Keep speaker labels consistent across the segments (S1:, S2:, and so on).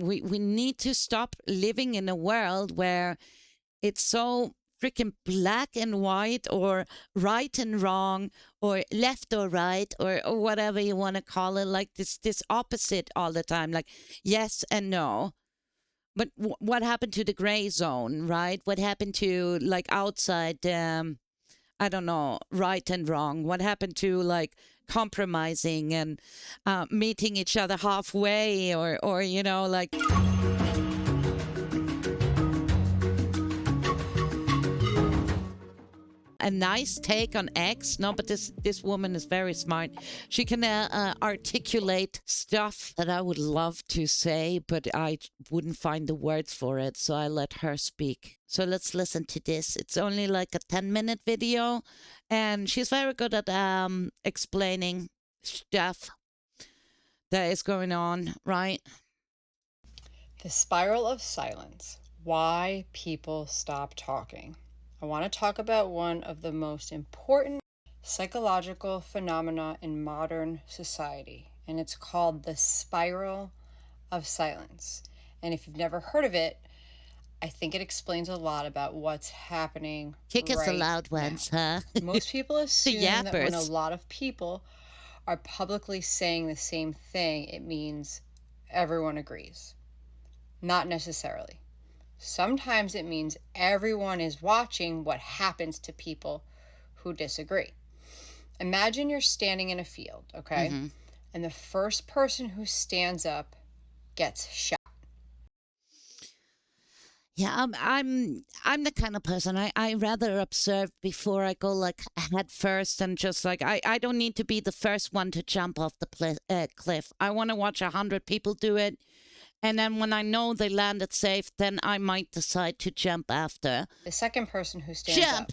S1: We need to stop living in a world where it's so freaking black and white, or right and wrong, or left or right, or whatever you want to call it, like this opposite all the time, like yes and no. But what happened to the gray zone, right? What happened to like outside, I don't know, right and wrong? What happened to like compromising and meeting each other halfway, or like a nice take on X. No, but this woman is very smart. She can articulate stuff that I would love to say, but I wouldn't find the words for it, so I let her speak. So let's listen to this. It's only like a 10-minute video, and she's very good at explaining stuff that is going on, right?
S2: The spiral of silence. Why people stop talking. I want to talk about one of the most important psychological phenomena in modern society, and it's called the spiral of silence. And if you've never heard of it, I think it explains a lot about what's happening.
S1: Kick us the loud ones, huh?
S2: Most people assume that when a lot of people are publicly saying the same thing, it means everyone agrees. Not necessarily. Sometimes it means everyone is watching what happens to people who disagree. Imagine you're standing in a field, okay? Mm-hmm. And the first person who stands up gets shot.
S1: Yeah, I'm the kind of person I rather observe before I go like head first, and just like I don't need to be the first one to jump off the cliff. I want to watch 100 people do it. And then when I know they landed safe, then I might decide to jump after.
S2: The second person who stands up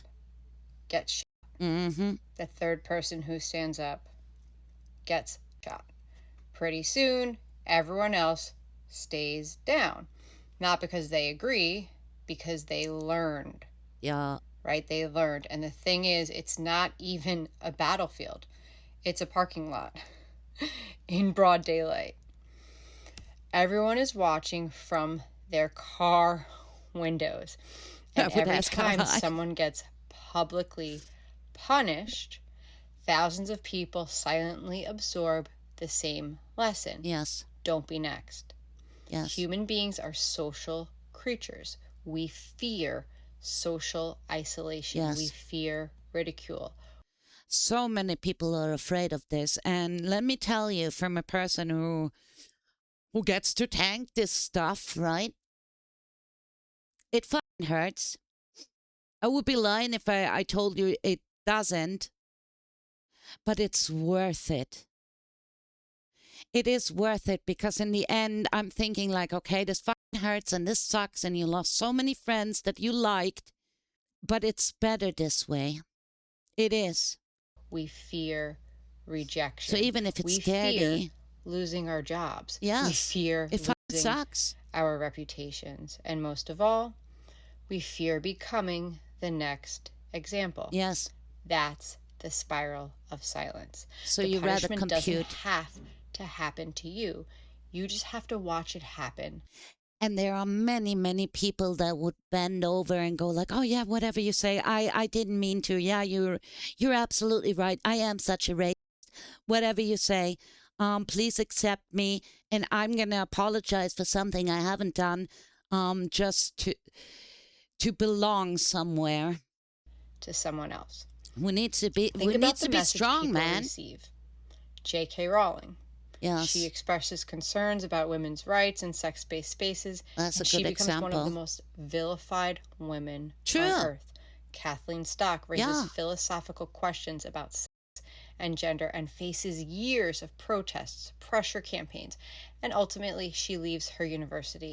S2: gets shot.
S1: Mm-hmm.
S2: The third person who stands up gets shot. Pretty soon, everyone else stays down. Not because they agree, because they learned.
S1: Yeah.
S2: Right? They learned. And the thing is, it's not even a battlefield. It's a parking lot in broad daylight. Everyone is watching from their car windows. And every time someone gets publicly punished, thousands of people silently absorb the same lesson.
S1: Yes.
S2: Don't be next.
S1: Yes.
S2: Human beings are social creatures. We fear social isolation. Yes. We fear ridicule.
S1: So many people are afraid of this. And let me tell you, from a person who gets to tank this stuff, right? It fucking hurts. I would be lying if I told you it doesn't. But it's worth it. It is worth it, because in the end, I'm thinking like, okay, this fucking hurts and this sucks and you lost so many friends that you liked, but it's better this way. It is.
S2: We fear rejection.
S1: So even if it's scary,
S2: fear losing our jobs.
S1: Yes.
S2: We fear
S1: it
S2: losing
S1: sucks.
S2: Our reputations. And most of all, we fear becoming the next example.
S1: Yes.
S2: That's the spiral of silence.
S1: So
S2: the
S1: you rather
S2: punishment
S1: compute.
S2: Doesn't have to happen to you. You just have to watch it happen.
S1: And there are many, many people that would bend over and go like, oh yeah, whatever you say, I didn't mean to. Yeah, you're absolutely right. I am such a racist. Whatever you say, please accept me, and I'm gonna apologize for something I haven't done, just to belong somewhere.
S2: To someone else.
S1: We need to be strong, man.
S2: Receive. J.K. Rowling.
S1: Yes.
S2: She expresses concerns about women's rights in sex-based spaces.
S1: That's a good
S2: example. She becomes one of the most vilified women on earth. Kathleen Stock raises philosophical questions about sex and gender and faces years of protests, pressure campaigns, and ultimately she leaves her university.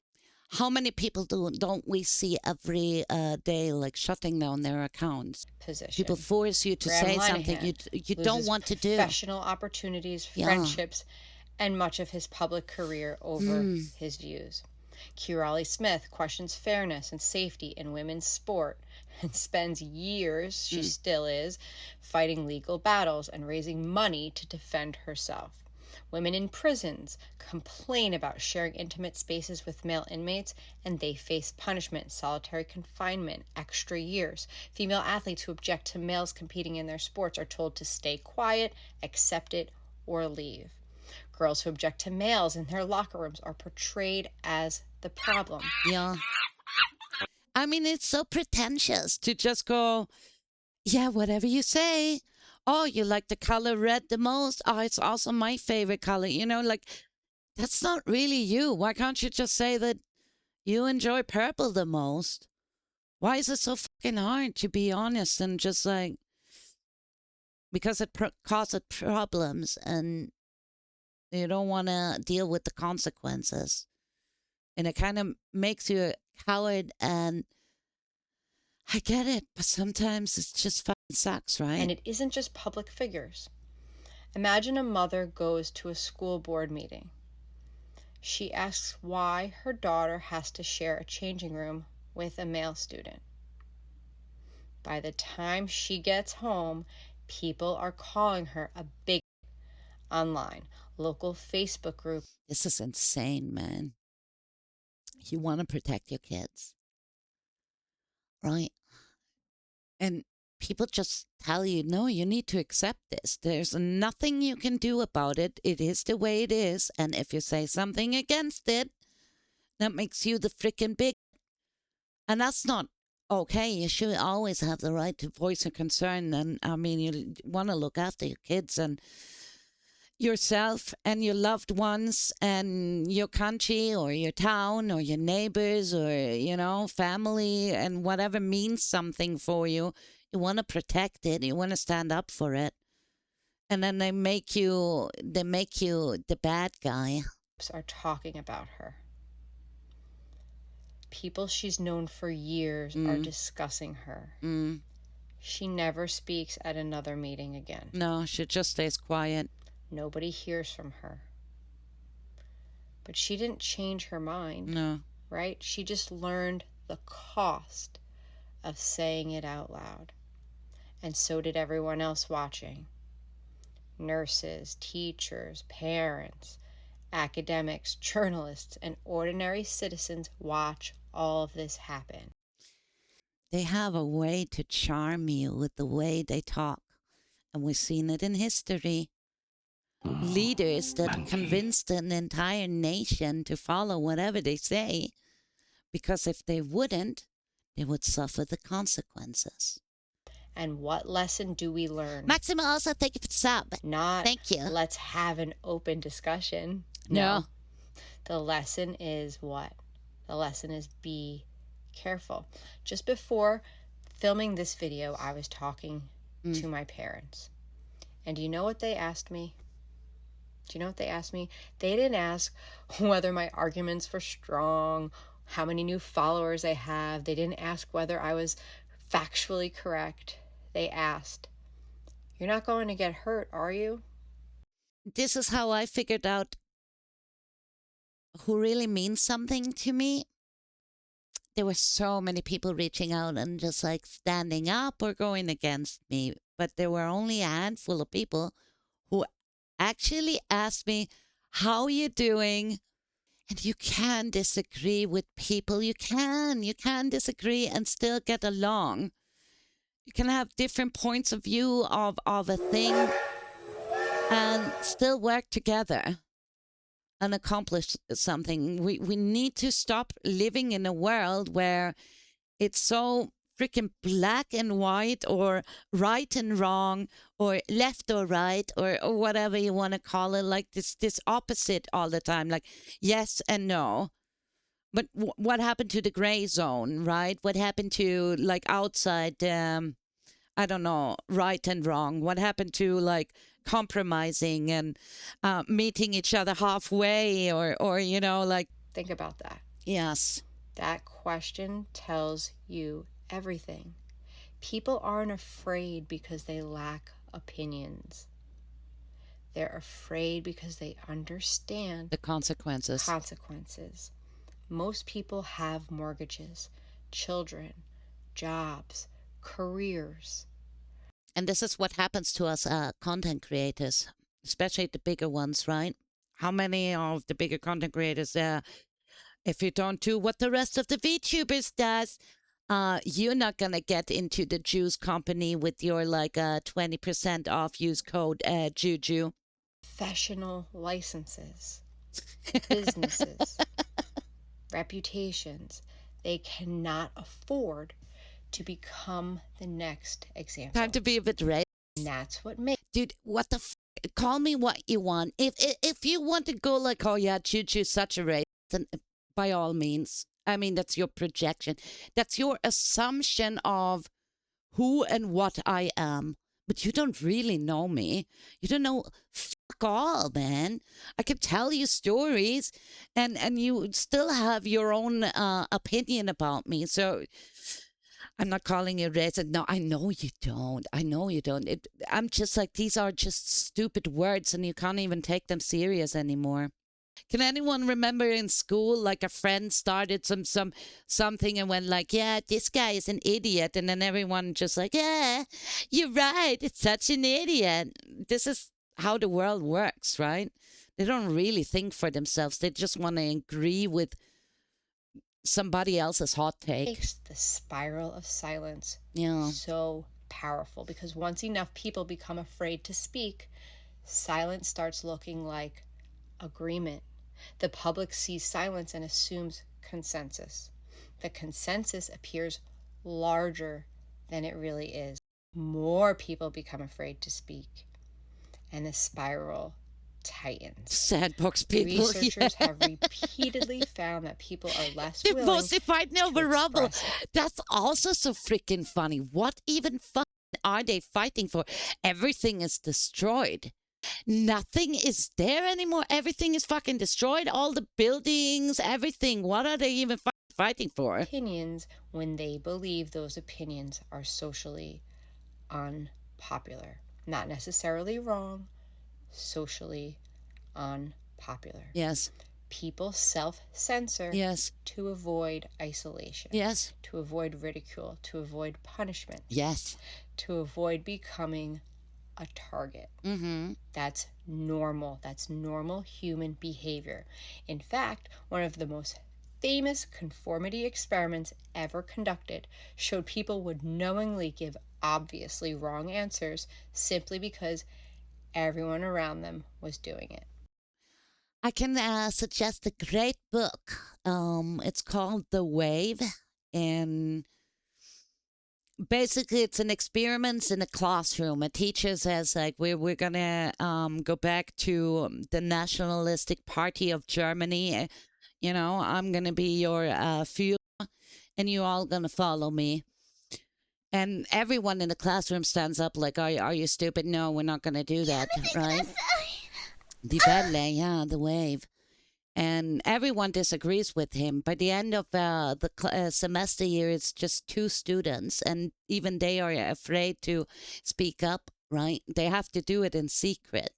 S1: How many people don't we see every day, like shutting down their accounts? People force you to say something you don't want to do.
S2: Professional opportunities, friendships, and much of his public career over his views. Kirali Smith questions fairness and safety in women's sport and spends years, she still is, fighting legal battles and raising money to defend herself. Women in prisons complain about sharing intimate spaces with male inmates, and they face punishment, solitary confinement, extra years. Female athletes who object to males competing in their sports are told to stay quiet, accept it, or leave. Girls who object to males in their locker rooms are portrayed as the problem.
S1: Yeah. I mean, it's so pretentious to just go, yeah, whatever you say. Oh, you like the color red the most? Oh, it's also my favorite color. You know, like, that's not really you. Why can't you just say that you enjoy purple the most? Why is it so fucking hard to be honest and just like, because it causes problems and you don't want to deal with the consequences. And it kind of makes you a coward. And I get it, but sometimes it just fucking sucks, right?
S2: And it isn't just public figures. Imagine a mother goes to a school board meeting. She asks why her daughter has to share a changing room with a male student. By the time she gets home, people are calling her a bigot online. Local Facebook group.
S1: This is insane, man. You want to protect your kids, right? And people just tell you, no, you need to accept this. There's nothing you can do about it. It is the way it is. And if you say something against it, that makes you the freaking big. And that's not okay. You should always have the right to voice a concern. And I mean, you want to look after your kids and yourself and your loved ones and your country or your town or your neighbors or, you know, family and whatever means something for you. You want to protect it. You want to stand up for it. And then they make you the bad guy.
S2: Are talking about her. People she's known for years are discussing her. She never speaks at another meeting again.
S1: No, she just stays quiet.
S2: Nobody hears from her. But she didn't change her mind.
S1: No.
S2: Right? She just learned the cost of saying it out loud. And so did everyone else watching. Nurses, teachers, parents, academics, journalists, and ordinary citizens watch all of this happen.
S1: They have a way to charm you with the way they talk. And we've seen it in history. Leaders that convinced an entire nation to follow whatever they say, because if they wouldn't, they would suffer the consequences.
S2: And what lesson do we learn?
S1: Maxima, also thank you for the sub.
S2: Not
S1: thank you.
S2: Let's have an open discussion.
S1: No.
S2: The lesson is what? The lesson is be careful. Just before filming this video, I was talking to my parents. And do you know what they asked me? Do you know what they asked me? They didn't ask whether my arguments were strong, how many new followers I have. They didn't ask whether I was factually correct. They asked, "You're not going to get hurt, are you?"
S1: This is how I figured out who really means something to me. There were so many people reaching out and just like standing up or going against me. But there were only a handful of people who actually asked me, how are you doing? And you can disagree with people. You can disagree and still get along. You can have different points of view of a thing and still work together and accomplish something. We need to stop living in a world where it's so freaking black and white or right and wrong or left or right or whatever you want to call it, like this opposite all the time, like yes and no. But what happened to the gray zone, right? What happened to like outside, I don't know, right and wrong? What happened to like compromising and meeting each other halfway or you know, like...
S2: Think about that.
S1: Yes.
S2: That question tells you everything. People aren't afraid because they lack opinions. They're afraid because they understand
S1: the consequences.
S2: Most people have mortgages, children, jobs, careers.
S1: And this is what happens to us content creators. especially the bigger ones, right? How many of the bigger content creators, if you don't do what the rest of the VTubers does, you're not gonna get into the juice company with your like 20% off use code Juju.
S2: Professional licenses, businesses, reputations, they cannot afford to become the next example.
S1: Time to be a bit racist.
S2: And that's what makes.
S1: Dude, what the call me what you want. If you want to go like, oh yeah, Juju's such a racist, then by all means. I mean, that's your projection. That's your assumption of who and what I am. But you don't really know me. You don't know fuck all, man. I can tell you stories, and you still have your own opinion about me. So I'm not calling you racist. No, I know you don't. I know you don't. I'm just like, these are just stupid words, and you can't even take them serious anymore. Can anyone remember in school, like a friend started something and went like, "Yeah, this guy is an idiot," and then everyone just like, "Yeah, you're right. It's such an idiot." This is how the world works, right? They don't really think for themselves. They just want to agree with somebody else's hot take.
S2: Makes the spiral of silence
S1: Yeah.
S2: so powerful, because once enough people become afraid to speak, silence starts looking like agreement. The public sees silence and assumes consensus. The consensus appears larger than it really is. More people become afraid to speak, and the spiral tightens.
S1: Sandbox people.
S2: Researchers have repeatedly found that people are less
S1: They're
S2: willing
S1: mostly fighting over rubble.
S2: express it.
S1: That's also so freaking funny. What even fun are they fighting for? Everything is destroyed. Nothing is there anymore. Everything is fucking destroyed. All the buildings, everything. What are they even fighting for?
S2: Opinions when they believe those opinions are socially unpopular. Not necessarily wrong, socially unpopular.
S1: Yes.
S2: People self-censor
S1: Yes.
S2: to avoid isolation.
S1: Yes.
S2: To avoid ridicule, to avoid punishment.
S1: Yes.
S2: To avoid becoming a target.
S1: Mm-hmm.
S2: That's normal. That's normal human behavior. In fact, one of the most famous conformity experiments ever conducted showed people would knowingly give obviously wrong answers simply because everyone around them was doing it.
S1: I can suggest a great book. It's called The Wave, and basically it's an experiment in a classroom. A teacher says like we're gonna go back to the nationalistic party of Germany. You know, I'm gonna be your Führer, and you all gonna follow me. And everyone in the classroom stands up like, are you stupid? No, we're not gonna do that, right? The ballet, yeah, the wave. And everyone disagrees with him. By the end of the semester year, it's just two students, and even they are afraid to speak up, right? They have to do it in secret.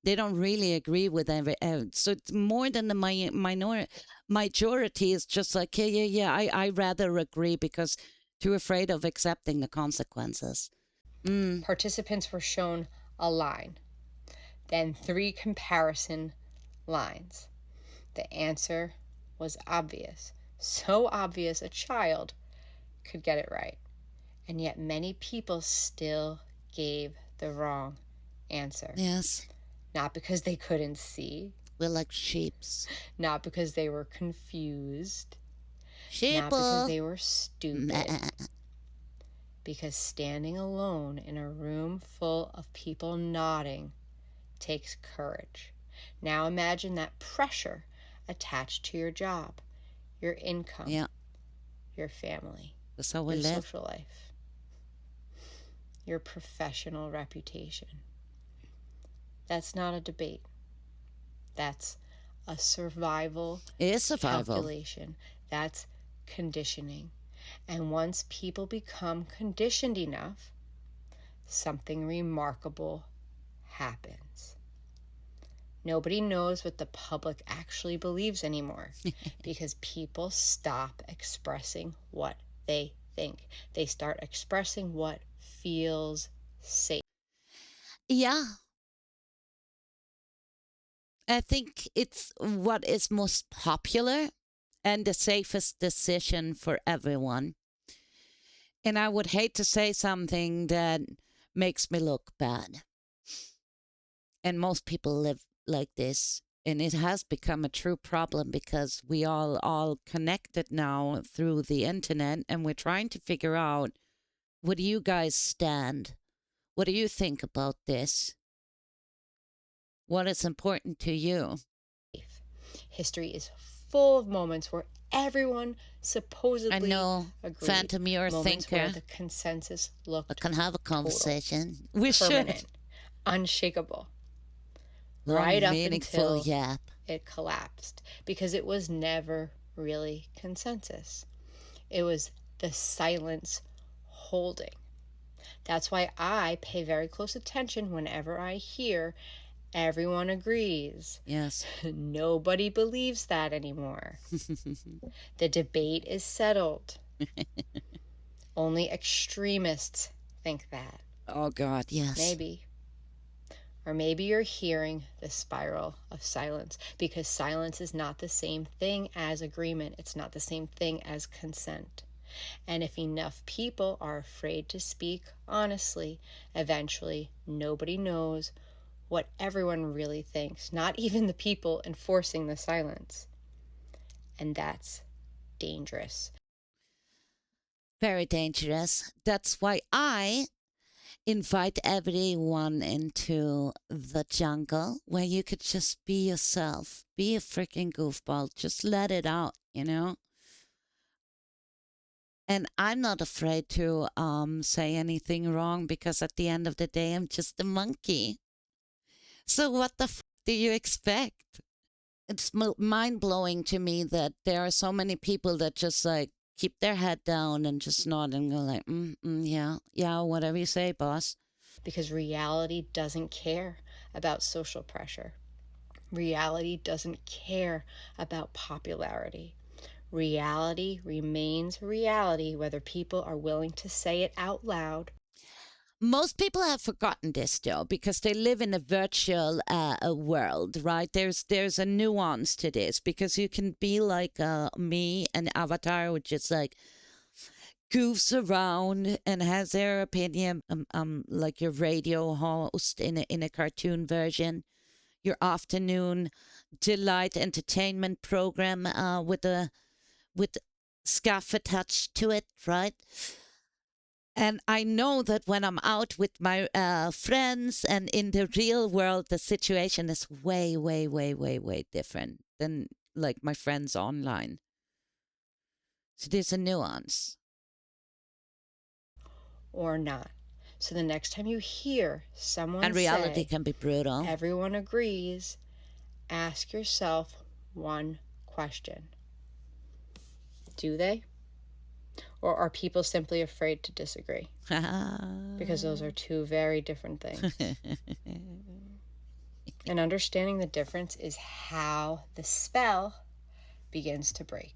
S1: They don't really agree with every. So it's more than the majority is just like, yeah. I rather agree because too afraid of accepting the consequences.
S2: Participants were shown a line, then 3 comparison lines. The answer was obvious. So obvious a child could get it right. And yet many people still gave the wrong answer.
S1: Yes.
S2: Not because they couldn't see.
S1: We're like sheeps.
S2: Not because they were confused.
S1: Sheeple.
S2: Not because they were stupid. Because standing alone in a room full of people nodding takes courage. Now imagine that pressure attached to your job, your income, your family,
S1: that's how we
S2: your
S1: live.
S2: social life, your professional reputation. That's not a debate. That's a survival calculation. That's conditioning. And once people become conditioned enough, something remarkable happens. Nobody knows what the public actually believes anymore because people stop expressing what they think. They start expressing what feels safe.
S1: Yeah. I think it's what is most popular and the safest decision for everyone. And I would hate to say something that makes me look bad. And most people live like this. And it has become a true problem because we all connected now through the internet, and we're trying to figure out, what do you guys stand? What do you think about this? What is important to you?
S2: History is full of moments where everyone supposedly
S1: I know,
S2: agreed.
S1: Phantom, you're a
S2: moments
S1: thinker.
S2: where the consensus looked
S1: I can have a conversation.
S2: total,
S1: We
S2: permanent,
S1: should.
S2: unshakable.
S1: Long,
S2: right up
S1: meaningful
S2: until
S1: yap.
S2: it collapsed, because it was never really consensus. It was the silence holding. That's why I pay very close attention whenever I hear everyone agrees.
S1: Yes.
S2: Nobody believes that anymore. The debate is settled. Only extremists think that.
S1: Oh, God, yes.
S2: Maybe. Or maybe you're hearing the spiral of silence, because silence is not the same thing as agreement. It's not the same thing as consent. And if enough people are afraid to speak honestly, eventually nobody knows what everyone really thinks, not even the people enforcing the silence. And that's dangerous.
S1: Very dangerous. That's why I invite everyone into the jungle where you could just be yourself, be a freaking goofball, just let it out, you know? And I'm not afraid to say anything wrong, because at the end of the day, I'm just a monkey. So what the do you expect? It's mind blowing to me that there are so many people that just like keep their head down and just nod and go like, yeah, yeah, whatever you say, boss.
S2: Because reality doesn't care about social pressure. Reality doesn't care about popularity. Reality remains reality whether people are willing to say it out loud.
S1: Most people have forgotten this though, because they live in a virtual world, right? There's a nuance to this, because you can be like me, an avatar, which is like goofs around and has their opinion, like your radio host in a cartoon version, your afternoon delight entertainment program with scuff attached to it, right? And I know that when I'm out with my friends and in the real world, the situation is way, way, way, way, way different than like my friends online. So there's a nuance.
S2: Or not. So the next time you hear someone
S1: And reality
S2: say,
S1: can be brutal.
S2: everyone agrees, ask yourself one question. Do they? Or are people simply afraid to disagree? Because those are two very different things. And understanding the difference is how the spell begins to break.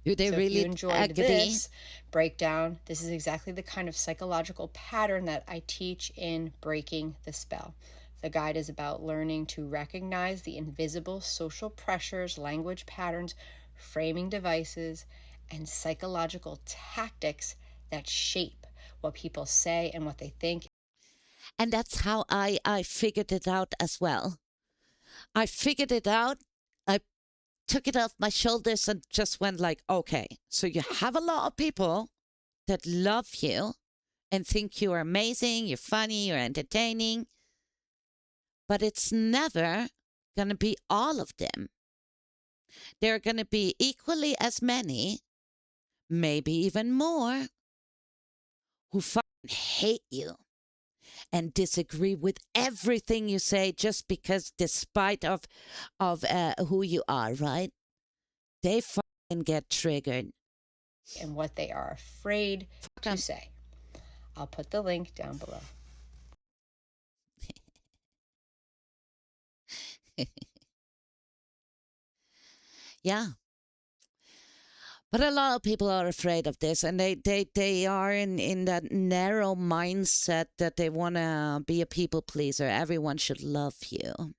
S1: Do they
S2: so
S1: really
S2: if you enjoyed this breakdown, this is exactly the kind of psychological pattern that I teach in Breaking the Spell. The guide is about learning to recognize the invisible social pressures, language patterns, framing devices, and psychological tactics that shape what people say and what they think.
S1: And that's how I figured it out as well. I figured it out. I took it off my shoulders and just went like, okay, so you have a lot of people that love you and think you're amazing, you're funny, you're entertaining, but it's never going to be all of them. There are going to be equally as many, maybe even more, who fucking hate you and disagree with everything you say, just because despite of who you are, right? They fucking get triggered.
S2: And what they are afraid to say. I'll put the link down below.
S1: Yeah. But a lot of people are afraid of this, and they are in that narrow mindset that they want to be a people pleaser. Everyone should love you.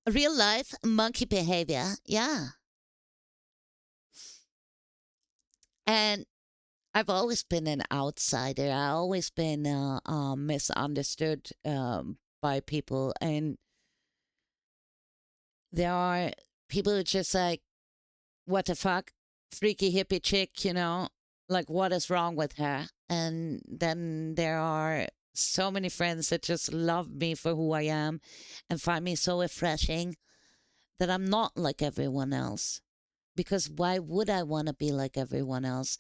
S1: Real life monkey behavior. Yeah. And I've always been an outsider. I've always been misunderstood by people. And there are people who just like, what the fuck? Freaky hippie chick, you know? Like, what is wrong with her? And then there are so many friends that just love me for who I am and find me so refreshing that I'm not like everyone else. Because why would I want to be like everyone else?